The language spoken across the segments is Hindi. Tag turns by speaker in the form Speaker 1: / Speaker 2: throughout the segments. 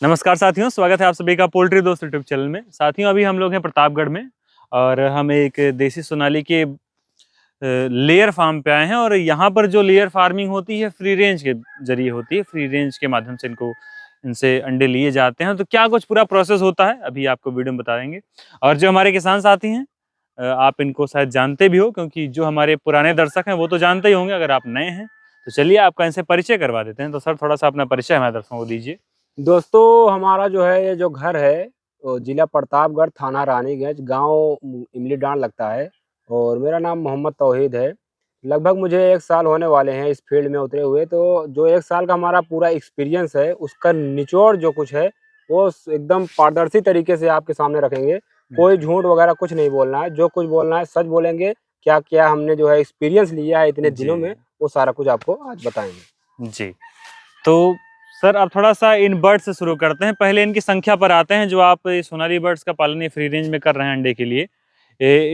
Speaker 1: नमस्कार साथियों, स्वागत है आप सभी का पोल्ट्री दोस्त यूट्यूब चैनल में। साथियों, अभी हम लोग हैं प्रतापगढ़ में और हम एक देसी सोनाली के लेयर फार्म पे आए हैं। और यहाँ पर जो लेयर फार्मिंग होती है फ्री रेंज के जरिए होती है। फ्री रेंज के माध्यम से इनसे अंडे लिए जाते हैं। तो क्या कुछ पूरा प्रोसेस होता है अभी आपको वीडियो में बताएंगे। और जो हमारे किसान साथी हैं, आप इनको शायद जानते भी हो, क्योंकि जो हमारे पुराने दर्शक हैं वो तो जानते ही होंगे। अगर आप नए हैं तो चलिए आपका इनसे परिचय करवा देते हैं। तो सर, थोड़ा सा अपना परिचय हमारे दर्शकों को दीजिए।
Speaker 2: दोस्तों, हमारा जो है ये जो घर है वो जिला प्रतापगढ़, थाना रानीगंज, गांव इमली डांड लगता है। और मेरा नाम मोहम्मद तौहीद है। लगभग मुझे 1 साल होने वाले हैं इस फील्ड में उतरे हुए। तो जो 1 साल का हमारा पूरा एक्सपीरियंस है उसका निचोड़ जो कुछ है वो एकदम पारदर्शी तरीके से आपके सामने रखेंगे। कोई झूठ वगैरह कुछ नहीं बोलना है, जो कुछ बोलना है सच बोलेंगे। क्या क्या हमने जो है एक्सपीरियंस लिया है इतने दिनों में, वो सारा कुछ आपको आज बताएंगे
Speaker 1: जी। तो सर, आप थोड़ा सा इन बर्ड्स से शुरू करते हैं। पहले इनकी संख्या पर आते हैं। जो आप ये सोनाली बर्ड्स का पालन ये फ्री रेंज में कर रहे हैं अंडे के लिए,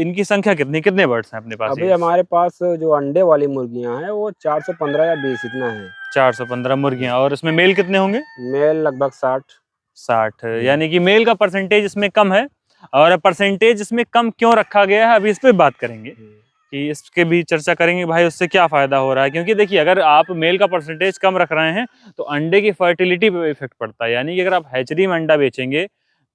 Speaker 1: इनकी संख्या कितने बर्ड्स हैं अपने पास
Speaker 2: अभी
Speaker 1: ये?
Speaker 2: हमारे पास जो अंडे वाली मुर्गियां हैं वो 415 या 20 इतना है।
Speaker 1: 415 मुर्गियां। और इसमें मेल कितने होंगे?
Speaker 2: मेल लगभग 60।
Speaker 1: 60।
Speaker 2: हम्म।
Speaker 1: यानी कि मेल का परसेंटेज इसमें कम है। और परसेंटेज इसमें कम क्यों रखा गया है, अभी इस पे बात करेंगे कि इसके भी चर्चा करेंगे भाई उससे क्या फायदा हो रहा है। क्योंकि देखिए, अगर आप मेल का परसेंटेज कम रख रहे हैं तो अंडे की फर्टिलिटी पे इफेक्ट पड़ता है। यानी कि अगर आप हैचरी में अंडा बेचेंगे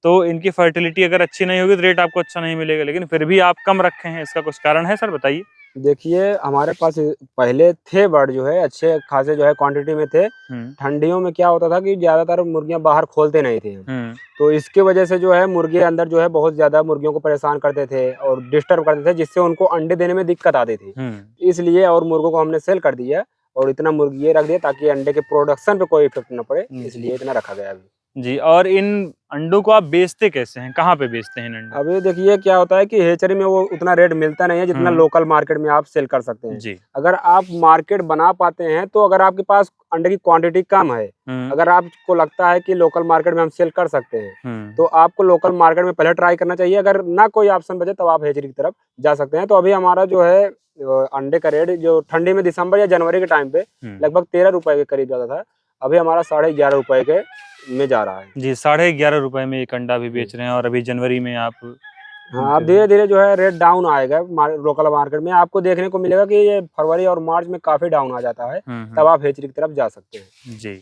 Speaker 1: तो इनकी फर्टिलिटी अगर अच्छी नहीं होगी तो रेट आपको अच्छा नहीं मिलेगा। लेकिन फिर भी आप कम रखे हैं, इसका कुछ कारण है सर, बताइए।
Speaker 2: देखिए, हमारे पास पहले थे बर्ड जो है अच्छे खासे जो है क्वांटिटी में थे।
Speaker 1: हम्म।
Speaker 2: ठंडियों में क्या होता था कि ज्यादातर मुर्गियां बाहर खोलते नहीं थे हम।
Speaker 1: हम्म।
Speaker 2: तो इसकी वजह से जो है मुर्गे अंदर जो है बहुत ज्यादा मुर्गियों को परेशान करते थे और डिस्टर्ब करते थे, जिससे उनको अंडे देने में दिक्कत आती थी।
Speaker 1: हम्म।
Speaker 2: इसलिए और मुर्गों को हमने सेल कर दिया और इतना मुर्गी ये रख दिया ताकि अंडे के प्रोडक्शन पे कोई इफेक्ट न पड़े,
Speaker 1: जी।
Speaker 2: इसलिए इतना रखा गया अभी।
Speaker 1: जी। और इन अंडों को आप बेचते कैसे हैं, कहाँ पे बेचते हैं इन अंडों?
Speaker 2: अभी देखिए क्या होता है कि हेचरी में वो उतना रेट मिलता नहीं है जितना
Speaker 1: हम्म।
Speaker 2: लोकल मार्केट में आप सेल कर सकते हैं।
Speaker 1: जी।
Speaker 2: अगर आप मार्केट बना पाते हैं तो अगर आपके पास अंडे की क्वांटिटी कम है,
Speaker 1: हम्म।
Speaker 2: अगर आपको लगता है कि लोकल मार्केट में हम सेल कर सकते हैं,
Speaker 1: हम्म।
Speaker 2: तो आपको लोकल मार्केट में पहले ट्राई करना चाहिए। अगर ना कोई ऑप्शन बचे तब आप हेचरी की तरफ जा सकते हैं। तो अभी हमारा जो है अंडे का रेट जो ठंडी में दिसंबर या जनवरी के टाइम पे लगभग 13 रुपए के करीब जाता था, अभी हमारा 11.5 रुपए के में जा रहा है।
Speaker 1: जी, 11.5 रुपए में एक अंडा भी
Speaker 2: जी।
Speaker 1: बेच रहे हैं। और अभी जनवरी में आप
Speaker 2: हाँ, अब
Speaker 1: जो है।
Speaker 2: धीरे धीरे जो है रेट डाउन आएगा। लोकल मार्केट में आपको देखने को मिलेगा कि ये फरवरी और मार्च में काफी डाउन आ जाता है, तब आप हेचरी की तरफ जा सकते हैं।
Speaker 1: जी।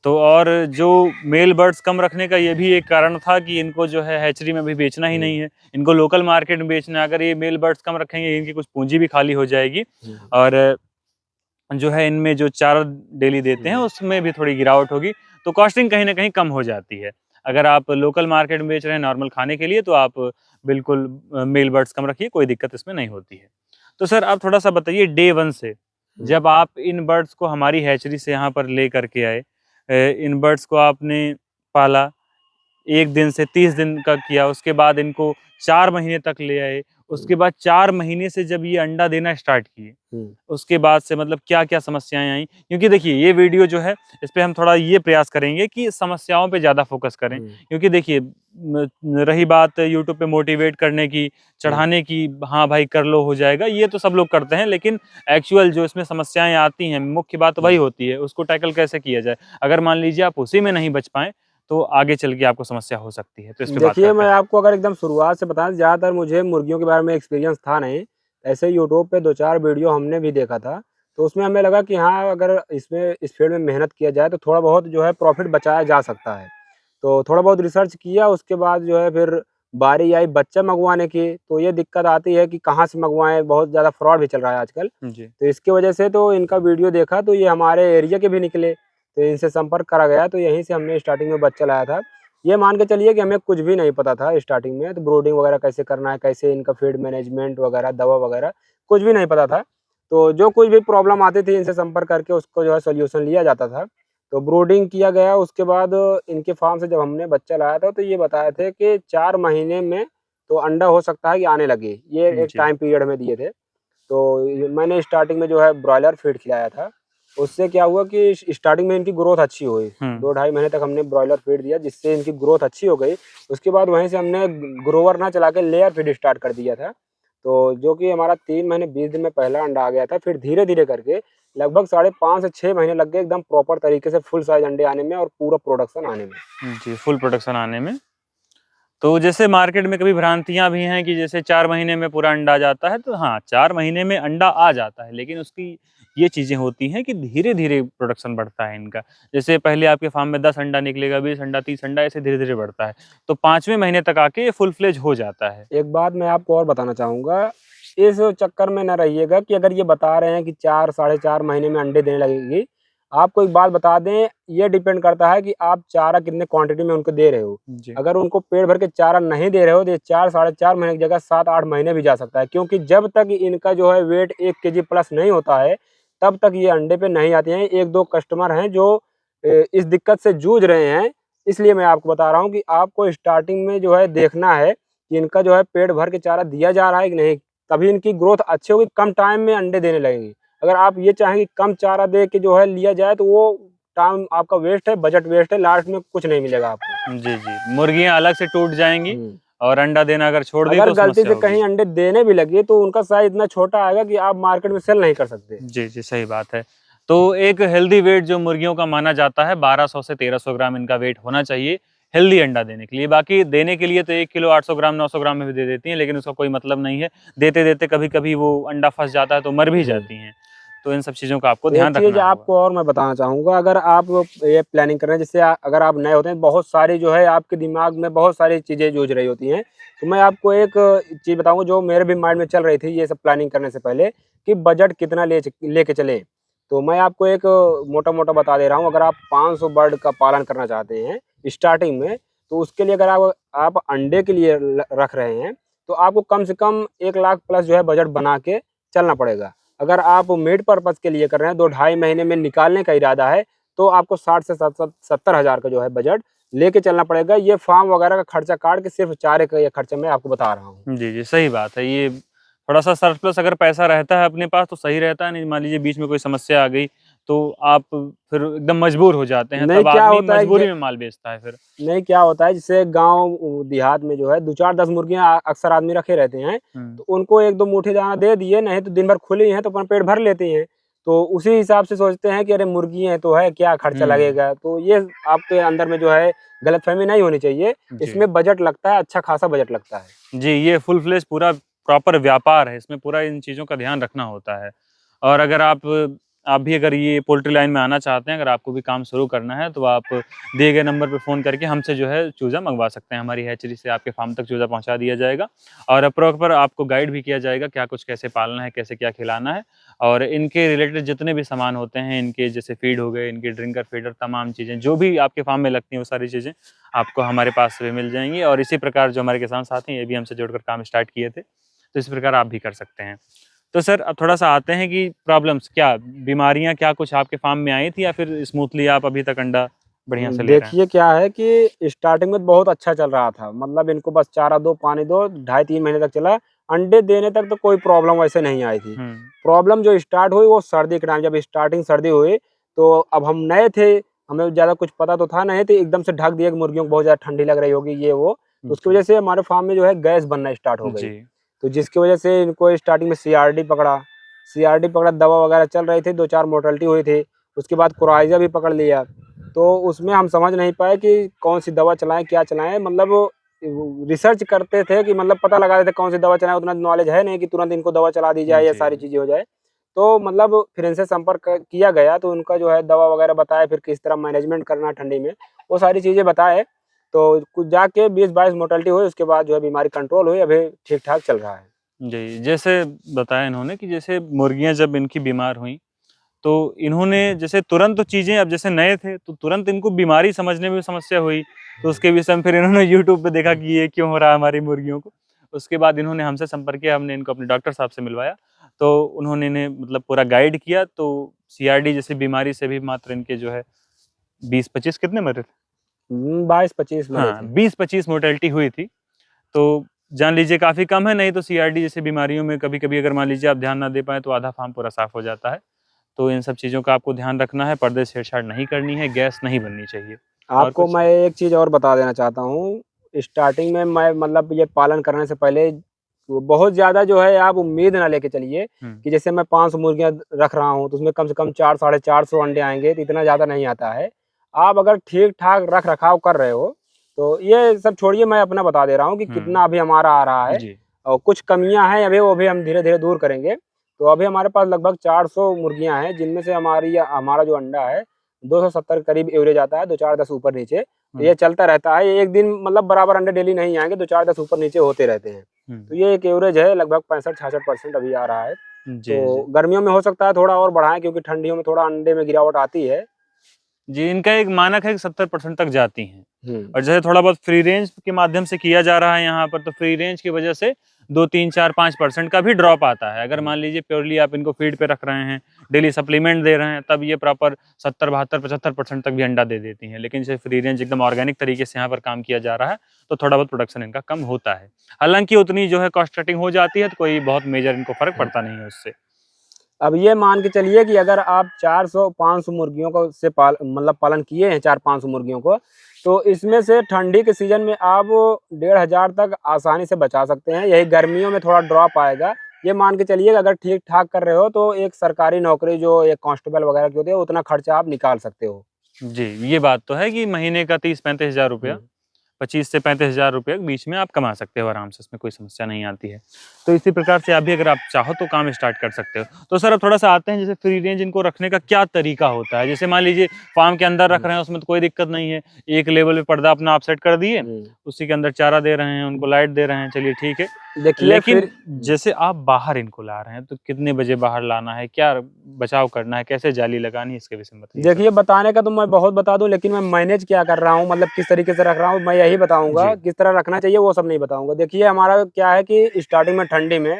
Speaker 1: तो और जो मेल बर्ड्स कम रखने का ये भी एक कारण था कि इनको जो है हैचरी में भी बेचना ही नहीं है, इनको लोकल मार्केट में बेचना है। अगर ये मेल बर्ड्स कम रखेंगे, इनकी कुछ पूंजी भी खाली हो जाएगी। और जो है इनमें जो चारा डेली देते हैं उसमें भी थोड़ी गिरावट होगी। तो कॉस्टिंग कहीं ना कहीं कम हो जाती है। अगर आप लोकल मार्केट में बेच रहे हैं नॉर्मल खाने के लिए, तो आप बिल्कुल मेल बर्ड्स कम रखिए, कोई दिक्कत इसमें नहीं होती है। तो सर, आप थोड़ा सा बताइए, डे 1 से जब आप इन बर्ड्स को हमारी हैचरी से यहाँ पर ले करके आए, इन बर्ड्स को आपने पाला, 1 दिन से 30 दिन का किया, उसके बाद इनको 4 महीने तक ले आए, उसके बाद 4 महीने से जब ये अंडा देना स्टार्ट किए, उसके बाद से मतलब क्या-क्या समस्याएँ आई? क्योंकि देखिए, ये वीडियो जो है, इस पे हम थोड़ा ये प्रयास करेंगे कि समस्याओं पे ज़्यादा फ़ोकस करें। क्योंकि देखिए, रही बात यूट्यूब पे मोटिवेट करने की, चढ़ाने की, हाँ भाई कर लो हो जाएगा, ये तो सब लोग करते हैं। लेकिन एक्चुअल जो इसमें समस्याएँ आती हैं, मुख्य बात वही होती है, उसको टैकल कैसे किया जाए? अगर मान लीजिए आप उसी में नहीं बच पाएँ, तो आगे चल के आपको समस्या हो सकती है। तो इस पे बात
Speaker 2: देखिए,
Speaker 1: करते
Speaker 2: मैं
Speaker 1: हैं।
Speaker 2: आपको अगर एकदम शुरुआत से बताएं, ज़्यादातर मुझे मुर्गियों के बारे में एक्सपीरियंस था नहीं। ऐसे यूट्यूब पे 2-4 वीडियो हमने भी देखा था, तो उसमें हमें लगा कि हाँ, अगर इसमें इस फील्ड में मेहनत किया जाए तो थोड़ा बहुत जो है प्रॉफिट बचाया जा सकता है। तो थोड़ा बहुत रिसर्च किया, उसके बाद जो है फिर बारी आई बच्चा मंगवाने की। तो ये दिक्कत आती है कि कहाँ से मंगवाएँ, बहुत ज़्यादा फ्रॉड भी चल रहा है आजकल।
Speaker 1: जी।
Speaker 2: तो इसकी वजह से तो इनका वीडियो देखा तो ये हमारे एरिया के भी निकले, तो इनसे संपर्क करा गया, तो यहीं से हमने स्टार्टिंग में बच्चा लाया था। ये मान के चलिए कि हमें कुछ भी नहीं पता था स्टार्टिंग में, तो ब्रूडिंग वगैरह कैसे करना है, कैसे इनका फीड मैनेजमेंट वगैरह, दवा वगैरह कुछ भी नहीं पता था। तो जो कुछ भी प्रॉब्लम आती थी इनसे संपर्क करके उसको जो है सॉल्यूशन लिया जाता था। तो ब्रूडिंग किया गया, उसके बाद इनके फार्म से जब हमने बच्चा लाया था तो ये बताए थे कि 4 महीने में तो अंडा हो सकता है कि आने लगे, ये एक
Speaker 1: जी।
Speaker 2: टाइम पीरियड में दिए थे। तो मैंने स्टार्टिंग में जो है ब्रॉयलर फीड खिलाया था। उससे क्या हुआ कि स्टार्टिंग में इनकी ग्रोथ अच्छी हुई। 2 ढाई महीने तक हमने ब्रॉयलर फीड दिया, जिससे इनकी ग्रोथ अच्छी हो गई। उसके बाद वहीं से हमने ग्रोवर ना चला के लेयर फीड स्टार्ट कर दिया था। तो जो कि हमारा 3 महीने 20 दिन में पहला अंडा आ गया था। फिर धीरे-धीरे करके लगभग 5.5 से 6 महीने लग गए एकदम प्रॉपर तरीके से फुल साइज अंडे आने में और पूरा प्रोडक्शन आने में।
Speaker 1: जी, फुल प्रोडक्शन आने में। तो जैसे मार्केट में कभी भ्रांतियां भी हैं कि जैसे 4 महीने में पूरा अंडा आ जाता है, तो हाँ, 4 महीने में अंडा आ जाता है, लेकिन उसकी ये चीज़ें होती हैं कि धीरे-धीरे प्रोडक्शन बढ़ता है इनका। जैसे पहले आपके फार्म में 10 अंडा निकलेगा, 20 अंडा, 30 अंडा, ऐसे धीरे-धीरे बढ़ता है। तो 5वें महीने तक आके ये फुल फ्लेज हो जाता है।
Speaker 2: एक बात मैं आपको और बताना चाहूँगा, इस चक्कर में ना रहिएगा कि अगर ये बता रहे हैं कि 4 साढ़े 4 महीने में अंडे देने लगेगी, आपको एक बात बता दें, ये डिपेंड करता है कि आप चारा कितने क्वांटिटी में उनको दे रहे हो।
Speaker 1: जी।
Speaker 2: अगर उनको पेट भर के चारा नहीं दे रहे हो, तो ये 4 साढ़े 4 महीने की जगह 7-8 महीने भी जा सकता है, क्योंकि जब तक इनका जो है वेट 1 केजी प्लस नहीं होता है, तब तक ये अंडे पे नहीं आती हैं। 1-2 कस्टमर हैं जो इस दिक्कत से जूझ रहे हैं, इसलिए मैं आपको बता रहा हूँ कि आपको स्टार्टिंग में जो है देखना है कि इनका जो है पेट भर के चारा दिया जा रहा है कि नहीं, तभी इनकी ग्रोथ अच्छी होगी, कम टाइम में अंडे देने लगेंगी। अगर आप ये चाहें कि कम चारा दे के जो है लिया जाए, तो वो टाइम आपका वेस्ट है, बजट वेस्ट है, लास्ट में कुछ नहीं मिलेगा आपको।
Speaker 1: जी, जी। मुर्गियाँ अलग से टूट जाएँगी
Speaker 2: हुँ।
Speaker 1: और अंडा देना अगर छोड़ दी
Speaker 2: अगर
Speaker 1: तो
Speaker 2: गलती
Speaker 1: समस्या
Speaker 2: से
Speaker 1: होगी।
Speaker 2: कहीं अंडे देने भी लगी, तो उनका साइज़ इतना छोटा आएगा कि आप मार्केट में सेल नहीं कर सकते।
Speaker 1: जी, जी, सही बात है। तो एक हेल्दी वेट जो मुर्गियों का माना जाता है 1200 से 1300 ग्राम इनका वेट होना चाहिए, हेल्दी अंडा देने के लिए। बाकी देने के लिए तो 1 किलो 800 ग्राम, 900 ग्राम में भी दे देती हैं, लेकिन उसका कोई मतलब नहीं है। देते-देते कभी-कभी वो अंडा फँस जाता है तो मर भी
Speaker 2: जी।
Speaker 1: जाती हैं। तो इन सब चीज़ों का आपको
Speaker 2: एक
Speaker 1: ध्यान
Speaker 2: चीज़
Speaker 1: रखना होगा।
Speaker 2: आपको और मैं बताना चाहूँगा, अगर आप ये प्लानिंग कर रहे हैं, जैसे अगर आप नए होते हैं, बहुत सारी जो है आपके दिमाग में बहुत सारी चीज़ें जूझ रही होती हैं। तो मैं आपको एक चीज़ बताऊँगा जो मेरे भी माइंड में चल रही थी ये सब प्लानिंग करने से पहले, कि बजट कितना लेके चलें। तो मैं आपको एक मोटा-मोटा बता दे रहा हूँ, अगर आप 500 बर्ड का पालन करना चाहते हैं स्टार्टिंग में, तो उसके लिए अगर आप अंडे के लिए रख रहे हैं, तो आपको कम से कम 1 लाख प्लस जो है बजट बना के चलना पड़ेगा। अगर आप मीट पर्पज़ के लिए कर रहे हैं, 2 ढाई महीने में निकालने का इरादा है, तो आपको 60 से 70 हज़ार का जो है बजट लेके चलना पड़ेगा। ये फार्म वगैरह का खर्चा काट के सिर्फ़ चारे का ये खर्चा मैं आपको बता रहा हूँ।
Speaker 1: जी, जी, सही बात है। ये थोड़ा-सा सरप्लस अगर पैसा रहता है अपने पास तो सही रहता है, नहीं मान लीजिए बीच में कोई समस्या आ गई, तो आप फिर एकदम मजबूर हो जाते हैं,
Speaker 2: नहीं
Speaker 1: तब
Speaker 2: क्या
Speaker 1: आदमी
Speaker 2: होता है
Speaker 1: मजबूरी में माल बेचता है फिर।
Speaker 2: नहीं क्या होता है, जैसे गाँव देहात में जो है 2 4 10 मुर्गियाँ अक्सर आदमी रखे रहते हैं,
Speaker 1: हुँ।
Speaker 2: तो उनको 1-2 मुट्ठी दाना दे दिए, नहीं तो दिन भर खुली हैं तो अपना पेट भर लेती हैं। तो उसी हिसाब से सोचते हैं कि अरे मुर्गी है तो है, क्या खर्चा
Speaker 1: हुँ।
Speaker 2: लगेगा? तो ये आपके अंदर में जो है गलतफ़हमी नहीं होनी चाहिए।
Speaker 1: जी।
Speaker 2: इसमें बजट लगता है, अच्छा खासा बजट लगता है।
Speaker 1: जी, ये फुल फ्लेज पूरा प्रॉपर व्यापार है, इसमें पूरा इन चीज़ों का ध्यान रखना होता है। और अगर आप भी अगर ये पोल्ट्री लाइन में आना चाहते हैं, अगर आपको भी काम शुरू करना है, तो आप दिए गए नंबर पे फ़ोन करके हमसे जो है चूज़ा मँगवा सकते हैं। हमारी हैचरी से आपके फार्म तक चूज़ा पहुँचा दिया जाएगा और प्रॉपर आपको गाइड भी किया जाएगा, क्या कुछ कैसे पालना है, कैसे क्या खिलाना है और इनके रिलेटेड जितने भी सामान होते हैं, इनके जैसे फ़ीड हो गए, इनके ड्रिंकर, फ़ीडर तमाम चीज़ें, जो भी आपके फार्म में लगती हैं, वो सारी चीज़ें आपको हमारे पास से भी मिल जाएँगी और इसी प्रकार जो हमारे किसान साथी हैं, ये भी हमसे जुड़कर काम स्टार्ट किए थे, तो इस प्रकार आप भी कर सकते हैं। तो सर अब थोड़ा-सा आते हैं कि प्रॉब्लम्स क्या, बीमारियाँ क्या कुछ आपके फार्म में आई थी या फिर स्मूथली आप अभी तक अंडा बढ़िया से ले रहे हैं?
Speaker 2: देखिए क्या है कि स्टार्टिंग में बहुत अच्छा चल रहा था। मतलब इनको बस चारा दो, पानी दो, ढाई 3 महीने तक चला। अंडे देने तक तो कोई प्रॉब्लम वैसे नहीं आई थी।
Speaker 1: हुँ।
Speaker 2: प्रॉब्लम जो स्टार्ट हुई वो सर्दी के टाइम, जब स्टार्टिंग सर्दी हुई, तो अब हम नए थे, हमें ज़्यादा कुछ पता तो था नहीं, तो एकदम से ढक दिया कि मुर्गियों को बहुत ज़्यादा ठंडी लग रही होगी ये वो। तो उसकी
Speaker 1: जी,
Speaker 2: वजह से हमारे फार्म में जो है गैस बनना स्टार्ट हो गई।
Speaker 1: जी।
Speaker 2: तो जिसकी वजह से इनको स्टार्टिंग में सीआरडी पकड़ा। सीआरडी पकड़ा, दवा वगैरह चल रही थी, 2-4 मोर्टेलिटी हुई थी। उसके बाद कोराइज़ा भी पकड़ लिया। तो उसमें हम समझ नहीं पाए कि कौन-सी दवा चलाएँ, क्या चलाएँ? मतलब रिसर्च करते थे कि मतलब पता लगा रहे थे कौन-सी दवा चलाएँ, उतना नॉलेज है नहीं कि तुरंत इनको दवा चला दी जाए या
Speaker 1: जी,
Speaker 2: सारी चीज़ें हो जाए। तो मतलब फिर इनसे संपर्क किया गया, तो उनका जो है दवा वगैरह बताए, फिर किस तरह मैनेजमेंट करना है ठंडी में, वो सारी चीज़ें बताए। तो कुछ जाके 20-22 मोर्टेलिटी हुई, उसके बाद जो है बीमारी कंट्रोल हुई, अभी ठीक-ठाक चल रहा है।
Speaker 1: जी। जैसे बताया इन्होंने कि जैसे मुर्गियाँ जब इनकी बीमार हुईं, तो इन्होंने जैसे तुरंत तो चीज़ें अब जैसे नए थे, तो तुरंत इनको बीमारी समझने में समस्या हुई। तो उसके विषय में फिर इन्होंने यूट्यूब पे देखा कि ये क्यों हो रहा है हमारी मुर्गियों को। उसके बाद इन्होंने हमसे संपर्क किया, हमने इनको अपने डॉक्टर साहब से मिलवाया। तो उन्होंने इन्हें मतलब पूरा गाइड किया, तो सीआरडी जैसी बीमारी से भी मात्र इनके जो है 20-25 कितने मरे थे?
Speaker 2: 22-25 मरे
Speaker 1: हाँ,
Speaker 2: थे।
Speaker 1: 20-25 मोर्टेलिटी हुई थी। तो जान लीजिए काफ़ी कम है, नहीं तो सीआरडी जैसी बीमारियों में कभी-कभी अगर मान लीजिए आप ध्यान ना दे पाएँ, तो आधा फार्म पूरा साफ़ हो जाता है। तो इन सब चीज़ों का आपको ध्यान रखना है, पर्दे से छेड़छाड़ नहीं करनी है, गैस नहीं बननी चाहिए। और
Speaker 2: आपको
Speaker 1: कुछ?
Speaker 2: मैं एक चीज़ और बता देना चाहता हूँ। स्टार्टिंग में मैं मतलब ये पालन करने से पहले तो बहुत ज्यादा जो है आप उम्मीद ना लेके चलिए कि जैसे मैं 500 मुर्गियां रख रहा हूँ तो उसमें कम से कम 400-450 अंडे आएंगे, तो इतना ज्यादा नहीं आता है। आप अगर ठीक ठाक रख रखाव कर रहे हो तो ये सब छोड़िए, मैं अपना बता दे रहा हूँ कि कितना अभी हमारा आ रहा है।
Speaker 1: जी।
Speaker 2: और कुछ कमियां हैं अभी, वो भी हम धीरे धीरे दूर करेंगे। तो अभी हमारे पास लगभग 400 मुर्गियां हैं, जिनमें से हमारा जो अंडा है 270 करीब एवरेज आता है, 2-4-10 ऊपर नीचे। तो ये चलता रहता है, एक दिन मतलब बराबर अंडे डेली नहीं आएंगे, 2-4-10 ऊपर नीचे होते रहते हैं। तो ये एक एवरेज है, लगभग 65-66% अभी आ रहा है।
Speaker 1: जी,
Speaker 2: तो
Speaker 1: जी।
Speaker 2: गर्मियों में हो सकता है थोड़ा और बढ़ाएं, क्योंकि ठंडियों में थोड़ा अंडे में गिरावट आती है।
Speaker 1: जी, इनका एक मानक है कि 70% तक जाती हैं।
Speaker 2: हम्म।
Speaker 1: और जैसे थोड़ा बहुत फ्री रेंज के माध्यम से किया जा रहा है यहाँ पर, तो फ्री रेंज की वजह से 2, 3, 4, 5% का भी ड्रॉप आता है। अगर मान लीजिए प्योरली आप इनको फीड पे रख रहे हैं, डेली सप्लीमेंट दे रहे हैं, तब ये प्रॉपर 70, 72, 75% तक भी अंडा दे देती हैं। लेकिन जैसे फ्री रेंज एकदम ऑर्गेनिक तरीके से यहाँ पर काम किया जा रहा है, तो थोड़ा बहुत प्रोडक्शन इनका कम होता है। हालाँकि उतनी जो है कॉस्ट कटिंग हो जाती है, तो कोई बहुत मेजर इनको फ़र्क पड़ता नहीं है उससे।
Speaker 2: अब ये मान के चलिए कि अगर आप 400-500 मुर्गियों को से मतलब पालन किए हैं, 400-500 मुर्गियों को, तो इसमें से ठंडी के सीजन में आप 1500 तक आसानी से बचा सकते हैं। यही गर्मियों में थोड़ा ड्रॉप आएगा। ये मान के चलिए अगर ठीक ठाक कर रहे हो तो एक सरकारी नौकरी जो एक कांस्टेबल वगैरह की होती है, उतना खर्चा आप निकाल सकते हो।
Speaker 1: जी, ये बात तो है कि महीने का 30-35 हज़ार रुपया, 25 से 35 हज़ार रुपये के बीच में आप कमा सकते हो आराम से, इसमें कोई समस्या नहीं आती है। तो इसी प्रकार से आप भी अगर आप चाहो तो काम स्टार्ट कर सकते हो। तो सर अब थोड़ा-सा आते हैं, जैसे फ्री रेंज इनको रखने का क्या तरीका होता है? जैसे मान लीजिए फार्म के अंदर रख रहे हैं, उसमें तो कोई दिक्कत नहीं है। एक लेवल पे पर्दा अपना आप सेट कर दिए, उसी के अंदर चारा दे रहे हैं, उनको लाइट दे रहे हैं, चलिए ठीक है।
Speaker 2: देखिए
Speaker 1: लेकिन
Speaker 2: फिर
Speaker 1: जैसे आप बाहर इनको ला रहे हैं, तो कितने बजे बाहर लाना है? क्या बचाव करना है? कैसे जाली लगानी है? इसके विषय में बताइए सर।
Speaker 2: देखिए, बताने का तो मैं बहुत बता दूं, लेकिन मैं मैनेज क्या कर रहा हूँ, मतलब किस तरीके से रख रहा हूँ, मैं यही बताऊंगा।
Speaker 1: जी।
Speaker 2: किस तरह रखना चाहिए वो सब नहीं बताऊंगा। देखिए, हमारा क्या है कि स्टार्टिंग में ठंडी में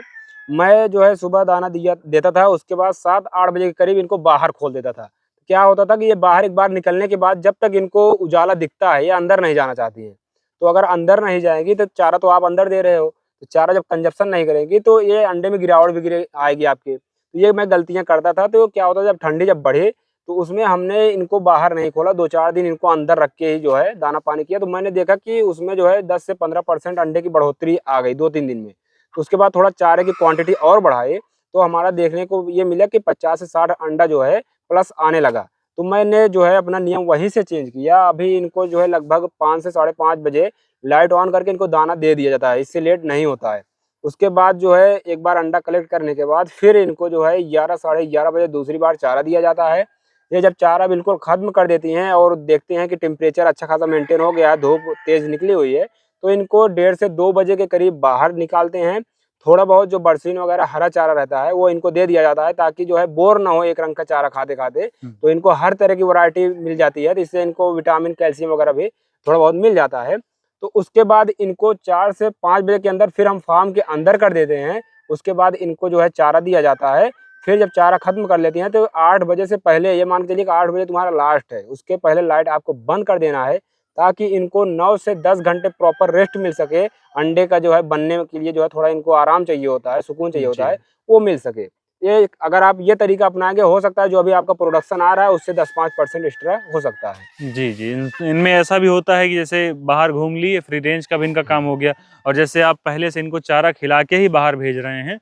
Speaker 2: मैं जो है सुबह दाना दिया देता था, उसके बाद 7-8 बजे के करीब इनको बाहर खोल देता था। क्या होता था कि ये बाहर एक बार निकलने के बाद जब तक इनको उजाला दिखता है, ये अंदर नहीं जाना चाहती है। तो अगर अंदर नहीं जाएंगी तो चारा तो आप अंदर दे रहे हो, तो चारा जब कंजप्शन नहीं करेगी तो ये अंडे में गिरावट भी आएगी आपके। तो ये मैं गलतियां करता था। तो क्या होता, जब ठंडी जब बढ़े तो उसमें हमने इनको बाहर नहीं खोला, 2-4 दिन इनको अंदर रख के ही जो है दाना पानी किया। तो मैंने देखा कि उसमें जो है 10 से 15% अंडे की बढ़ोतरी आ गई 2-3 दिन में। तो उसके बाद थोड़ा चारे की क्वांटिटी और बढ़ाए, तो हमारा देखने को ये मिला कि 50 से 60 अंडा जो है प्लस आने लगा। तो मैंने जो है अपना नियम वहीं से चेंज किया। अभी इनको जो है लगभग 5 से साढ़े 5 बजे लाइट ऑन करके इनको दाना दे दिया जाता है, इससे लेट नहीं होता है। उसके बाद जो है एक बार अंडा कलेक्ट करने के बाद फिर इनको जो है 11 साढ़े 11 बजे दूसरी बार चारा दिया जाता है। ये जब चारा बिल्कुल खत्म कर देती हैं और देखते हैं कि टेम्परेचर अच्छा खासा मेंटेन हो गया है, धूप तेज निकली हुई है, तो इनको 1:30 से 2 बजे के करीब बाहर निकालते हैं। थोड़ा बहुत जो बरसीन वगैरह हरा चारा रहता है वो इनको दे दिया जाता है, ताकि जो है बोर ना हो एक रंग का चारा खाते खाते। तो इनको हर तरह की वैरायटी मिल जाती है, तो इससे इनको विटामिन कैल्शियम वगैरह भी थोड़ा बहुत मिल जाता है। तो उसके बाद इनको 4 से 5 बजे के अंदर फिर हम फार्म के अंदर कर देते हैं। उसके बाद इनको जो है चारा दिया जाता है। फिर जब चारा खत्म कर लेती हैं तो 8 बजे से पहले, ये मान के चलिए कि 8 बजे तुम्हारा लास्ट है, उसके पहले लाइट आपको बंद कर देना है, ताकि इनको 9 से 10 घंटे प्रॉपर रेस्ट मिल सके। अंडे का जो है बनने के लिए जो है थोड़ा इनको आराम चाहिए होता है, सुकून चाहिए होता
Speaker 1: जी।
Speaker 2: है, वो मिल सके। ये अगर आप ये तरीका अपनाएंगे, हो सकता है जो अभी आपका प्रोडक्शन आ रहा है उससे 10-5% एक्स्ट्रा हो सकता है।
Speaker 1: जी, जी। इनमें ऐसा भी होता है कि जैसे बाहर घूम लिए, फ्री रेंज का भी इनका काम हो गया, और जैसे आप पहले से इनको चारा खिला के ही बाहर भेज रहे हैं,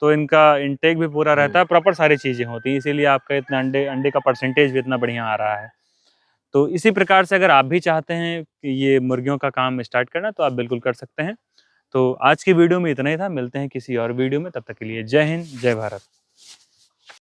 Speaker 1: तो इनका इंटेक भी पूरा रहता है, प्रॉपर सारी चीज़ें होती हैं, इसीलिए आपका इतना अंडे अंडे का परसेंटेज भी इतना बढ़िया आ रहा है। तो इसी प्रकार से अगर आप भी चाहते हैं कि ये मुर्गियों का काम स्टार्ट करना, तो आप बिल्कुल कर सकते हैं। तो आज की वीडियो में इतना ही था, मिलते हैं किसी और वीडियो में, तब तक के लिए जय हिंद, जय भारत।